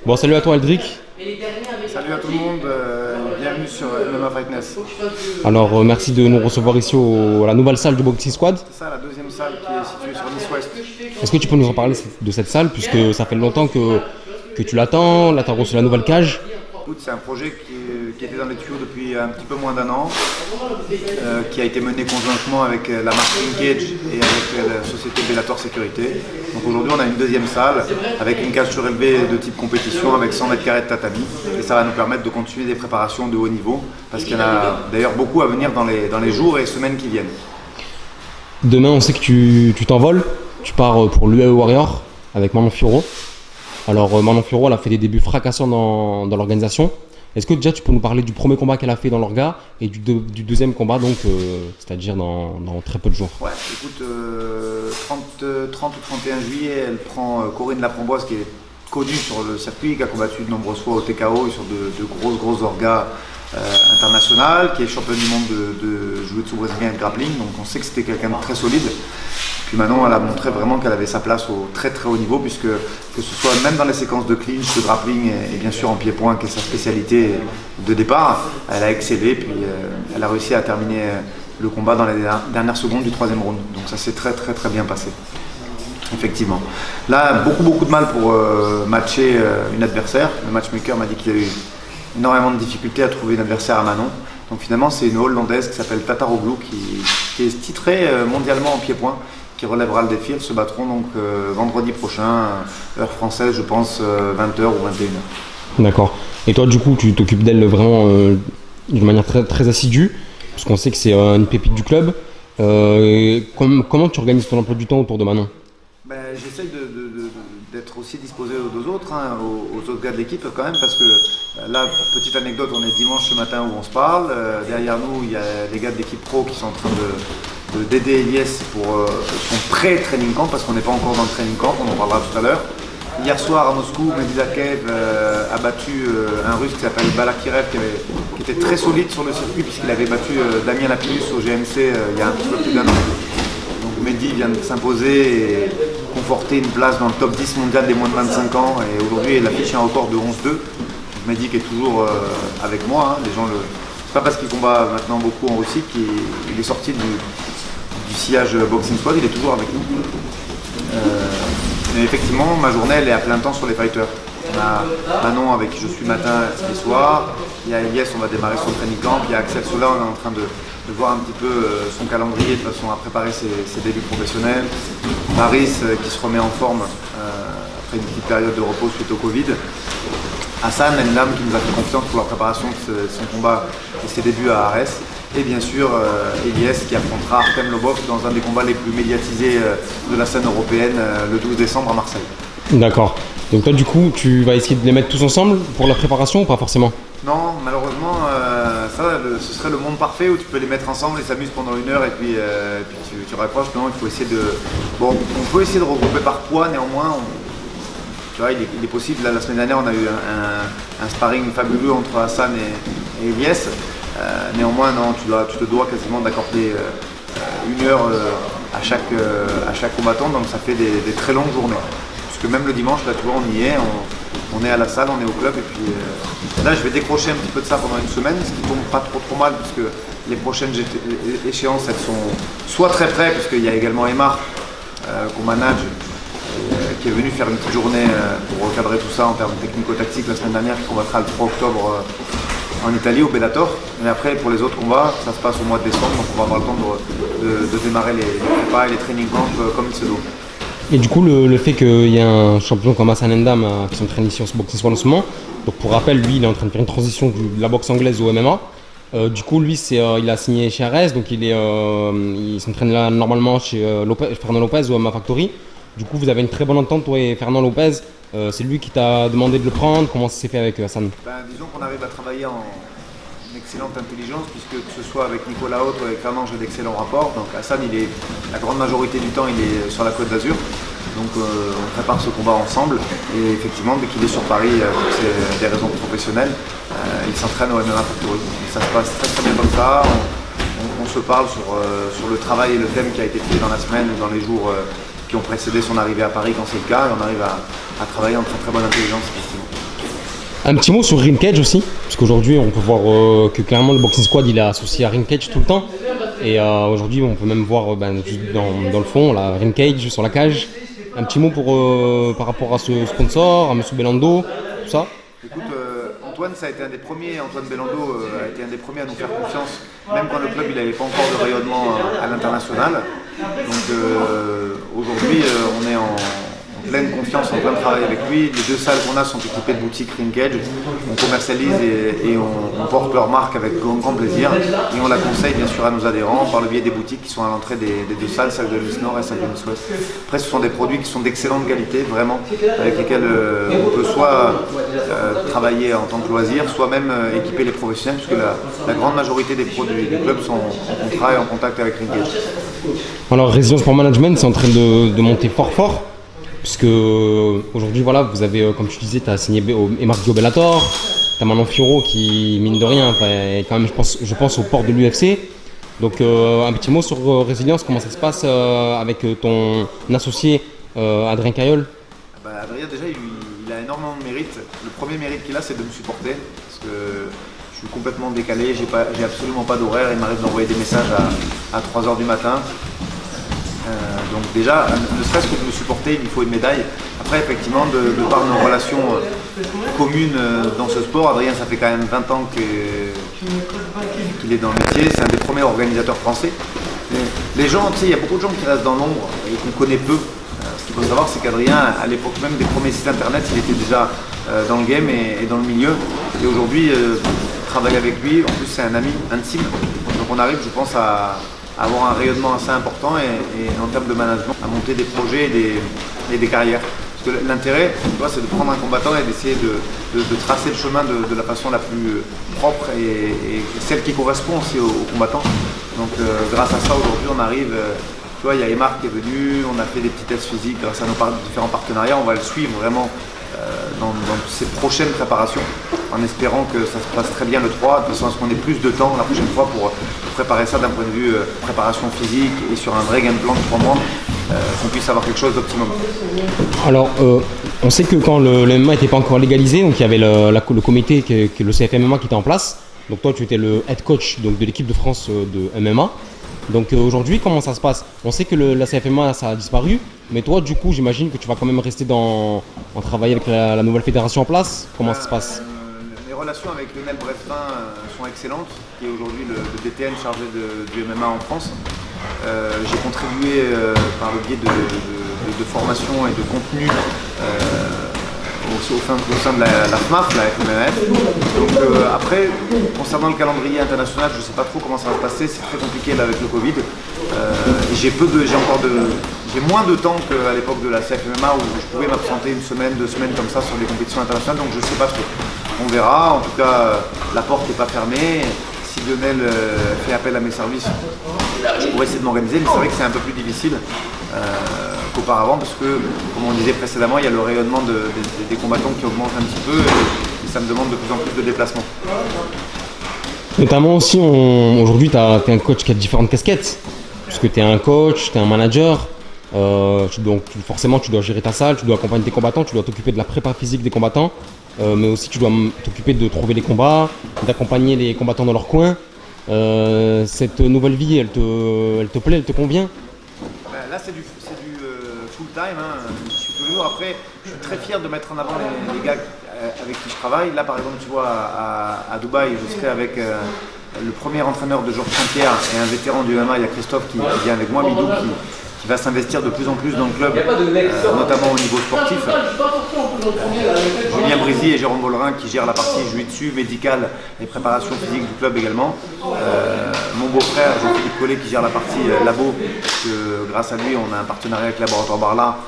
Bon, salut à toi Eldrick. Salut à tout le monde, bienvenue sur MMA Fightness. Alors, merci de nous recevoir ici à la nouvelle salle du Boxing Squad. C'est ça la deuxième salle qui est située sur Nice Ouest. Est-ce que tu peux nous en parler de cette salle, puisque ça fait longtemps que tu l'attends, là tu as reçu la nouvelle cage. Écoute, c'est un projet qui était dans les tuyaux depuis un petit peu moins d'un an, qui a été mené conjointement avec la marque Linkage et avec la société Bellator Sécurité. Donc aujourd'hui on a une deuxième salle avec une cage surélevée de type compétition avec 100 mètres carrés de tatami, et ça va nous permettre de continuer des préparations de haut niveau, parce qu'il y en a d'ailleurs beaucoup à venir dans les jours et semaines qui viennent. Demain on sait que tu t'envoles, tu pars pour l'UAE Warrior avec Manon Fiorot. Alors Manon Fiorot, elle a fait des débuts fracassants dans l'organisation. Est-ce que déjà tu peux nous parler du premier combat qu'elle a fait dans l'orga et du deuxième combat, donc c'est-à-dire dans très peu de jours? Ouais, écoute, 30 ou 31 juillet, elle prend Corinne Laframboise, qui est connue sur le circuit, qui a combattu de nombreuses fois au TKO et sur de grosses orgas internationales, qui est championne du monde de jiu-jitsu brésilien et de grappling, donc on sait que c'était quelqu'un de très solide. Puis maintenant, elle a montré vraiment qu'elle avait sa place au très très haut niveau, puisque que ce soit même dans les séquences de clinch, de grappling et bien sûr en pied-point, qui est sa spécialité de départ, elle a excellé, puis elle a réussi à terminer le combat dans les dernières secondes du troisième round. Donc ça s'est très très très bien passé, effectivement. Là, beaucoup de mal pour matcher une adversaire. Le matchmaker m'a dit qu'il y a eu énormément de difficultés à trouver une adversaire à Manon. Donc finalement, c'est une Hollandaise qui s'appelle Tataroglu, qui est titrée mondialement en pied-point, qui relèvera le défi. Elles se battront donc vendredi prochain, heure française, je pense 20h ou 21h. D'accord. Et toi du coup tu t'occupes d'elle vraiment d'une manière très, très assidue, parce qu'on sait que c'est une pépite du club. Comment tu organises ton emploi du temps autour de Manon? J'essaye d'être aussi disposé aux deux autres, hein, aux autres gars de l'équipe quand même, parce que là, pour petite anecdote, on est dimanche ce matin où on se parle. Derrière nous, il y a les gars de l'équipe pro qui sont en train d'aider Elias pour son pré-training camp, parce qu'on n'est pas encore dans le training camp, on en parlera tout à l'heure. Hier soir à Moscou, Medizakev a battu un russe qui s'appelle Balakirev, qui était très solide sur le circuit, puisqu'il avait battu Damien Lapillus au GMC il y a un petit peu plus d'un an. Donc Mehdi vient de s'imposer et conforter une place dans le top 10 mondial des moins de 25 ans, et aujourd'hui il affiche un record de 11-2. Mehdi qui est toujours avec moi, hein. Les gens c'est pas parce qu'il combat maintenant beaucoup en Russie qu'il est sorti du sillage Boxing Squad, il est toujours avec nous. Mais effectivement, ma journée elle est à plein temps sur les fighters. On a Manon avec qui je suis matin et soir, il y a Elias, on va démarrer son training camp, il y a Axel Sola, on est en train de voir un petit peu son calendrier de façon à préparer ses débuts professionnels. Maris qui se remet en forme après une petite période de repos suite au Covid. Hassan, une dame qui nous a fait confiance pour la préparation de son combat et ses débuts à Arès. Et bien sûr Elias qui affrontera Artem Lobov dans un des combats les plus médiatisés de la scène européenne le 12 décembre à Marseille. D'accord. Donc toi du coup tu vas essayer de les mettre tous ensemble pour la préparation ou pas forcément? Non, malheureusement, ce serait le monde parfait où tu peux les mettre ensemble et s'amuser pendant une heure et puis tu raccroches. Non, il faut essayer de... Bon, on peut essayer de regrouper par poids, néanmoins. Tu vois, il est possible. Là, la semaine dernière, on a eu un sparring fabuleux entre Hassan et Elias. Néanmoins, non, tu te dois quasiment d'accorder une heure à chaque combattant, donc ça fait des très longues journées. Parce que même le dimanche, là, tu vois, on y est. On est à la salle, on est au club, et puis là je vais décrocher un petit peu de ça pendant une semaine, ce qui tombe pas trop mal, puisque les prochaines échéances elles sont soit très près, puisqu'il y a également Emar qu'on manage, qui est venu faire une petite journée pour recadrer tout ça en termes technico-tactiques la semaine dernière, qui combattra le 3 octobre en Italie au Bellator. Mais après pour les autres combats, ça se passe au mois de décembre, donc on va avoir le temps de démarrer les prépas et les training camps comme il se doit. Et du coup, le fait qu'il y ait un champion comme Hassan N'Dam qui s'entraîne ici en Boxing Squad en ce moment, donc pour rappel, lui, il est en train de faire une transition de la boxe anglaise au MMA. Du coup, lui, il a signé chez RS, donc il s'entraîne là normalement chez Fernand Lopez au MMA Factory. Du coup, vous avez une très bonne entente, toi et Fernand Lopez. C'est lui qui t'a demandé de le prendre. Comment ça s'est fait avec Hassan? Disons qu'on arrive à travailler en excellente intelligence, puisque que ce soit avec Nicolas Haute ou avec Fernand, j'ai d'excellents rapports. Donc Hassan, la grande majorité du temps, il est sur la Côte d'Azur. Donc on prépare ce combat ensemble, et effectivement dès qu'il est sur Paris pour des raisons professionnelles, il s'entraîne au MMA Factory. Et ça se passe très bien comme ça, on se parle sur le travail et le thème qui a été fait dans la semaine ou dans les jours qui ont précédé son arrivée à Paris quand c'est le cas, et on arrive à travailler en très bonne intelligence effectivement. Un petit mot sur Ring Cage aussi, parce qu'aujourd'hui on peut voir que clairement le Boxing Squad il est associé à Ring Cage tout le temps. Et aujourd'hui on peut même voir dans le fond la Ring Cage sur la cage. Un petit mot par rapport à ce sponsor, à Monsieur Belando, tout ça. Écoute, Antoine, ça a été un des premiers, Antoine Belando a été un des premiers à nous faire confiance, même quand le club il n'avait pas encore de rayonnement à l'international. Donc aujourd'hui on est en pleine confiance, en plein travail avec lui. Les 2 salles qu'on a sont équipées de boutiques Ring Cage. On commercialise et on porte leur marque avec grand plaisir. Et on la conseille bien sûr à nos adhérents par le biais des boutiques qui sont à l'entrée des 2 salles, celle de Nice Nord et celle de Nice Ouest. Après ce sont des produits qui sont d'excellente qualité, vraiment, avec lesquels on peut soit travailler en tant que loisir, soit même équiper les professionnels, puisque la grande majorité des produits du club sont en contrat et en contact avec Ring Cage. Alors Résidence Sport Management c'est en train de monter fort. Puisque aujourd'hui, voilà, vous avez, comme tu disais, tu as signé Emarcio Bellator, tu as Manon Fiorot qui, mine de rien, est quand même, je pense au port de l'UFC. Donc, un petit mot sur Résilience, comment ça se passe avec ton associé Adrien Caillol? Adrien, déjà, il a énormément de mérite. Le premier mérite qu'il a, c'est de me supporter. Parce que je suis complètement décalé, j'ai absolument pas d'horaire. Il m'arrive d'envoyer des messages à 3h du matin. Donc déjà, ne serait-ce que de me supporter, il faut une médaille. Après, effectivement, de par nos relations communes dans ce sport, Adrien, ça fait quand même 20 ans qu'il est dans le métier. C'est un des premiers organisateurs français. Les gens, tu sais, il y a beaucoup de gens qui restent dans l'ombre et qu'on connaît peu. Ce qu'il faut savoir, c'est qu'Adrien, à l'époque même des premiers sites internet, il était déjà dans le game et dans le milieu. Et aujourd'hui, travailler avec lui, en plus c'est un ami intime. Donc on arrive, je pense, à avoir un rayonnement assez important et en termes de management, à monter des projets et des carrières. Parce que l'intérêt, c'est de prendre un combattant et d'essayer de tracer le chemin de la façon la plus propre et celle qui correspond aussi aux combattants. Donc grâce à ça, aujourd'hui, on arrive, tu vois, il y a Emar qui est venu, on a fait des petits tests physiques grâce à nos différents partenariats, on va le suivre vraiment dans ses prochaines préparations, en espérant que ça se passe très bien le 3, de façon à ce qu'on ait plus de temps la prochaine fois pour préparer ça d'un point de vue préparation physique et sur un vrai game plan de 3 mois, qu'on puisse avoir quelque chose d'optimum. Alors, on sait que quand le MMA n'était pas encore légalisé, donc il y avait le comité, le CFMMA qui était en place, donc toi tu étais le head coach donc, de l'équipe de France de MMA. Donc aujourd'hui, comment ça se passe? On sait que la CFMA ça a disparu, mais toi du coup j'imagine que tu vas quand même rester en travailler avec la nouvelle fédération en place. Comment ça se passe? Les relations avec Lionel Breffin sont excellentes, qui est aujourd'hui le DTN chargé du MMA en France. J'ai contribué par le biais de formation et de contenu au sein de la FMAF, la FMMF. Donc après, concernant le calendrier international, je ne sais pas trop comment ça va se passer, c'est très compliqué là avec le Covid. J'ai moins de temps qu'à l'époque de la CFMMA où je pouvais m'absenter 1 semaine, 2 semaines comme ça sur des compétitions internationales, donc je ne sais pas trop. On verra, en tout cas la porte n'est pas fermée. Si Lionel fait appel à mes services, je pourrais essayer de m'organiser, mais c'est vrai que c'est un peu plus difficile qu'auparavant parce que, comme on disait précédemment, il y a le rayonnement des combattants qui augmente un petit peu et ça me demande de plus en plus de déplacements. Notamment aussi, aujourd'hui, tu es un coach qui a différentes casquettes, puisque tu es un coach, tu es un manager, donc forcément tu dois gérer ta salle, tu dois accompagner tes combattants, tu dois t'occuper de la prépa physique des combattants, mais aussi tu dois t'occuper de trouver les combats, d'accompagner les combattants dans leur coin. Cette nouvelle vie, elle te plaît, elle te convient? Là c'est du full time, hein. Je suis tous les jours. Après, je suis très fier de mettre en avant les gars avec qui je travaille. Là par exemple, tu vois, à Dubaï, je serai avec le premier entraîneur de Georges Saint-Pierre et un vétéran du MMA, il y a Christophe qui vient avec moi, Midou, qui va s'investir de plus en plus dans le club, notamment au niveau sportif. Julien Brézy et Jérôme Bollerin qui gèrent la partie jiu-jitsu, médicale et préparation physique du club également. Mon beau-frère Jean-Philippe Collet qui gère la partie labo, que grâce à lui on a un partenariat avec Laboratoire Barla,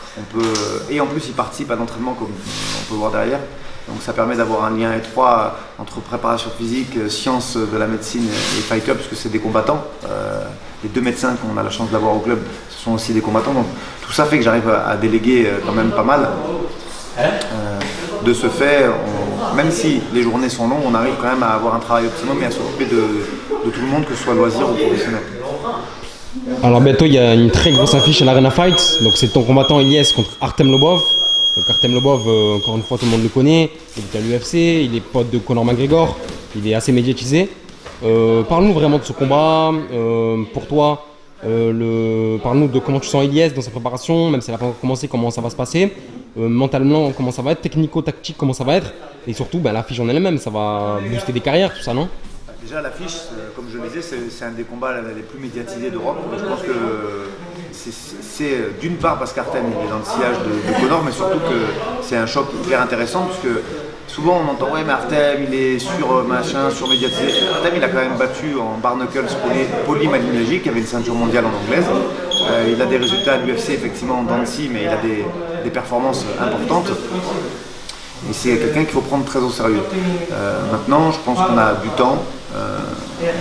et en plus il participe à l'entraînement comme on peut voir derrière. Donc ça permet d'avoir un lien étroit entre préparation physique, sciences de la médecine et Fight Club, parce que c'est des combattants. Les 2 médecins qu'on a la chance d'avoir au club, ce sont aussi des combattants. Donc tout ça fait que j'arrive à déléguer quand même pas mal. De ce fait, même si les journées sont longues, on arrive quand même à avoir un travail optimum et à s'occuper de tout le monde, que ce soit loisir ou professionnel. Alors bientôt il y a une très grosse affiche à l'Arena Fight, donc c'est ton combattant Ilyes contre Artem Lobov. Donc Artem Lobov, encore une fois, tout le monde le connaît. Il est à l'UFC, il est pote de Conor McGregor, il est assez médiatisé. Parle-nous vraiment de ce combat. Pour toi, parle-nous de comment tu sens Ilyes dans sa préparation, même si elle n'a pas encore commencé, comment ça va se passer. Mentalement, comment ça va être, technico-tactique, comment ça va être. Et surtout, l'affiche en elle-même, ça va booster des carrières, tout ça, non? Déjà, l'affiche, comme je le disais, c'est un des combats les plus médiatisés d'Europe. Je pense que c'est d'une part parce qu'Artem est dans le sillage de Conor, mais surtout que c'est un choc hyper intéressant, parce que souvent on entend ouais mais Artem il est surmédiatisé. Artem il a quand même battu en bare knuckles Poli Malignaggi qui avait une ceinture mondiale en anglaise. Il a des résultats à l'UFC effectivement en dents de scie, mais il a des performances importantes. Et c'est quelqu'un qu'il faut prendre très au sérieux. Maintenant, je pense qu'on a du temps.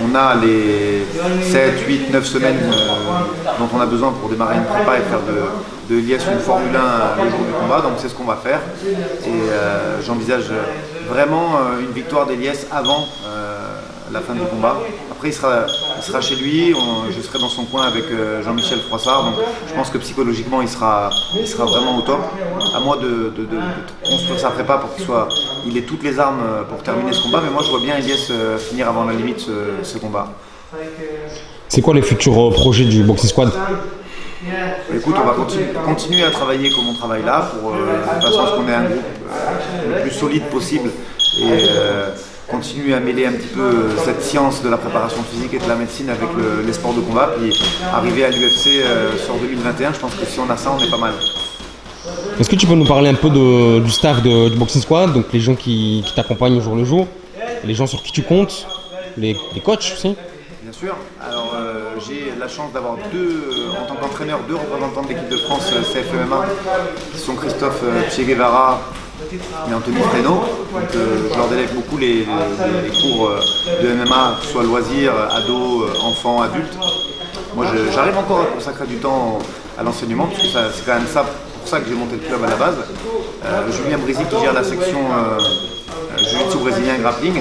On a les 7, 8, 9 semaines dont on a besoin pour démarrer une prépa et faire de Ilyes une Formule 1 le jour du combat. Donc c'est ce qu'on va faire. Et j'envisage vraiment une victoire d'Ilyes avant la fin du combat. Après il sera chez lui, je serai dans son coin avec Jean-Michel Froissart, donc je pense que psychologiquement il sera vraiment au top. À moi de construire sa prépa pour il ait toutes les armes pour terminer ce combat, mais moi je vois bien Ilyes finir avant la limite ce combat. C'est quoi les futurs projets du Boxing Squad? Écoute, on va continuer à travailler comme on travaille là, de façon à ce qu'on ait un groupe le plus solide possible et continuer à mêler un petit peu cette science de la préparation physique et de la médecine avec les sports de combat, puis arriver à l'UFC sur 2021, je pense que si on a ça, on est pas mal. Est-ce que tu peux nous parler un peu du staff du Boxing Squad, donc les gens qui t'accompagnent au jour le jour, les gens sur qui tu comptes, les coachs aussi? Bien sûr. Alors j'ai la chance d'avoir en tant qu'entraîneur, deux représentants de l'équipe de France CFMMA qui sont Christophe Che Guevara et Anthony Freno. Donc je leur délègue beaucoup les cours de MMA, que ce soit loisirs, ados, enfants, adultes. Moi j'arrive encore à consacrer du temps à l'enseignement, parce que c'est quand même pour ça que j'ai monté le club à la base. Julien Brézy qui gère la section jiu-jitsu brésilien grappling.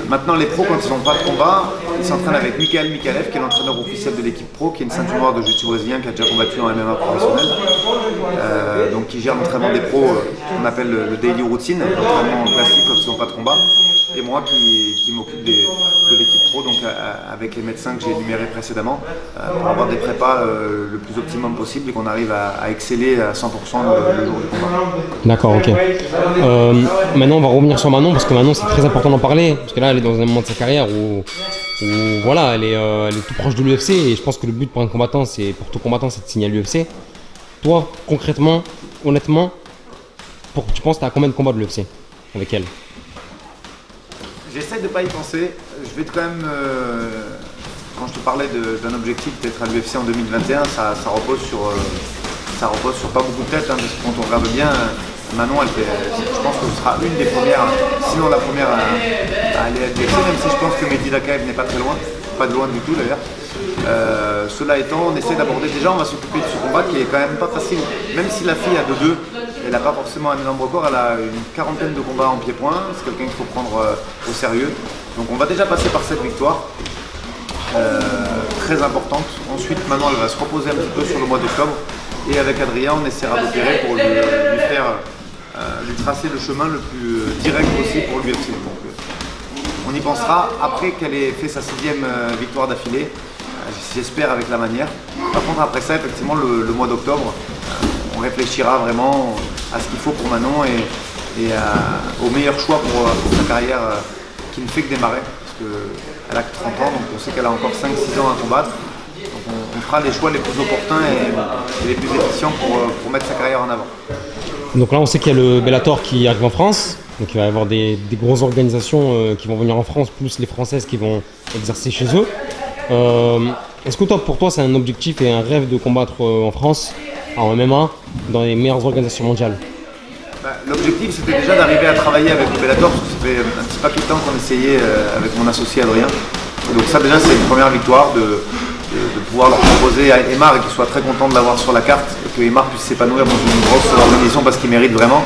Maintenant les pros, quand ils n'ont pas de combat, ils s'entraînent avec Michael Mikalev qui est l'entraîneur officiel de l'équipe pro, qui est une ceinture noire de jiu-jitsu brésilien, qui a déjà combattu en MMA professionnel. Donc qui gère l'entraînement des pros, qu'on appelle le daily routine, l'entraînement classique quand ils n'ont pas de combat. Et moi qui m'occupe de l'équipe pro, donc avec les médecins que j'ai énumérés précédemment, pour avoir des prépas le plus optimum possible et qu'on arrive à exceller à 100% le jour du combat. D'accord, ok. Maintenant on va revenir sur Manon, parce que Manon c'est très important d'en parler, parce que là elle est dans un moment de sa carrière où voilà, elle est tout proche de l'UFC, et je pense que le but pour un combattant, pour tout combattant, c'est de signer à l'UFC. Toi, concrètement, honnêtement, tu penses que tu as combien de combats de l'UFC avec elle? J'essaie de ne pas y penser. Je vais quand même, quand je te parlais d'un objectif d'être à l'UFC en 2021, ça repose sur pas beaucoup de têtes, hein, parce que quand on regarde bien, Manon, je pense que ce sera une des premières, sinon la première à aller à l'UFC, même si je pense que Mehdi Lakaev n'est pas très loin, pas de loin du tout d'ailleurs. Cela étant, on essaie d'aborder, déjà on va s'occuper de ce combat qui est quand même pas facile, même si la fille a 2-2, elle n'a pas forcément un énorme record, elle a une quarantaine de combats en pied-point, c'est quelqu'un qu'il faut prendre au sérieux. Donc on va déjà passer par cette victoire, très importante. Ensuite maintenant elle va se reposer un petit peu sur le mois d'octobre, et avec Adrien on essaiera d'opérer pour lui tracer le chemin le plus direct possible pour l'UFC. On y pensera après qu'elle ait fait sa 6e victoire d'affilée, j'espère avec la manière. Par contre après ça, effectivement le mois d'octobre, on réfléchira vraiment à ce qu'il faut pour Manon et au meilleur choix pour sa carrière qui ne fait que démarrer, parce qu'elle a que 30 ans, donc on sait qu'elle a encore 5-6 ans à combattre. Donc on fera les choix les plus opportuns et les plus efficients pour mettre sa carrière en avant. Donc là on sait qu'il y a le Bellator qui arrive en France, donc il va y avoir des grosses organisations qui vont venir en France, plus les Françaises qui vont exercer chez eux. Est-ce que pour toi c'est un objectif et un rêve de combattre en France, en MMA, dans les meilleures organisations mondiales? L'objectif c'était déjà d'arriver à travailler avec le Bellator, parce que ça fait un petit paquet de temps qu'on essayait avec mon associé Adrien. Et donc ça déjà c'est une première victoire de pouvoir leur proposer à Aymar, et qu'il soit très content de l'avoir sur la carte, et que Aymar puisse s'épanouir dans une grosse organisation parce qu'il mérite vraiment.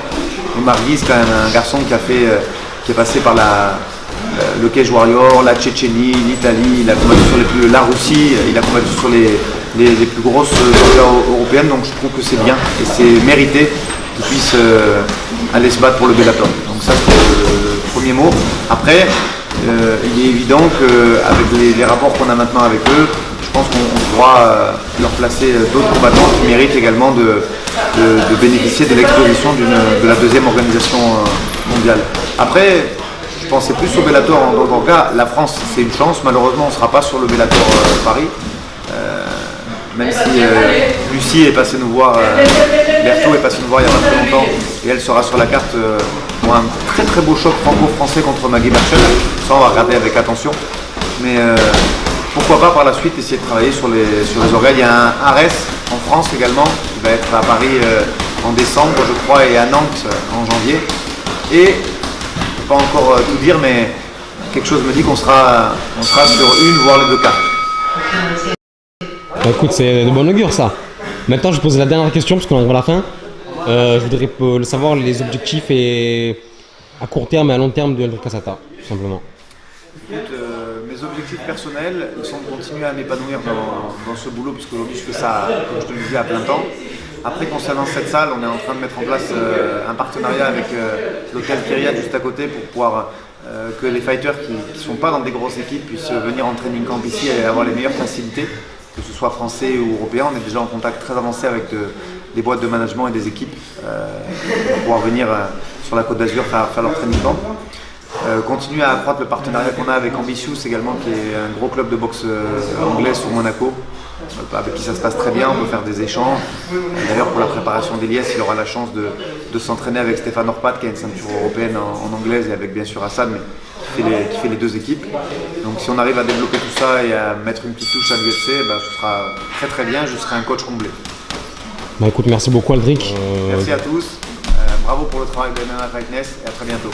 Aymar Guy c'est quand même un garçon qui est passé par le Cage Warrior, la Tchétchénie, l'Italie, il a combattu sur la Russie, il a combattu sur les plus grosses orgas européennes, donc je trouve que c'est bien et c'est mérité qu'ils puissent aller se battre pour le Bellator. Donc ça c'est le premier mot. Après, il est évident qu'avec les rapports qu'on a maintenant avec eux, je pense qu'on pourra leur placer d'autres combattants qui méritent également de bénéficier de l'exposition de la deuxième organisation mondiale. Après, je pensais plus au Bellator dans ton cas. La France, c'est une chance. Malheureusement, on ne sera pas sur le Bellator Paris. Même si Lucie est passée nous voir, Berthaud est passée nous voir il n'y a pas très longtemps, et elle sera sur la carte pour un très très beau choc franco-français contre Maggie Berchel. Ça, on va regarder avec attention. Mais pourquoi pas par la suite essayer de travailler sur les organes. Il y a un Ares en France également, qui va être à Paris en décembre, je crois, et à Nantes en janvier. Et, je ne peux pas encore tout dire, mais quelque chose me dit qu'on sera sur une, voire les deux cartes. Bah, écoute, c'est de bon augure ça. Maintenant, je vais poser la dernière question parce qu'on arrive à la fin. Je voudrais savoir les objectifs à court terme et à long terme de Hendrik Cassata, tout simplement. Écoute, mes objectifs personnels sont de continuer à m'épanouir dans ce boulot, puisque aujourd'hui je fais ça, comme je te le disais, à plein temps. Après, concernant cette salle, on est en train de mettre en place un partenariat avec l'hôtel Kyriat juste à côté pour pouvoir que les fighters qui ne sont pas dans des grosses équipes puissent venir en training camp ici et avoir les meilleures facilités, que ce soit français ou européen. On est déjà en contact très avancé avec des boîtes de management et des équipes pour pouvoir venir sur la Côte d'Azur faire leur training camp. Continuer à accroître le partenariat qu'on a avec Ambitious également, qui est un gros club de boxe anglais sur Monaco, avec qui ça se passe très bien. On peut faire des échanges. D'ailleurs, pour la préparation d'Elias, il aura la chance de s'entraîner avec Stéphane Orpat, qui a une ceinture européenne en anglaise, et avec bien sûr Hassan, mais qui fait les deux équipes. Donc si on arrive à développer tout ça et à mettre une petite touche à l'UFC, ce sera très très bien. Je serai un coach comblé. Bah écoute, merci beaucoup Aldric. Merci à tous. Bravo pour le travail de MMA Fightness et à très bientôt.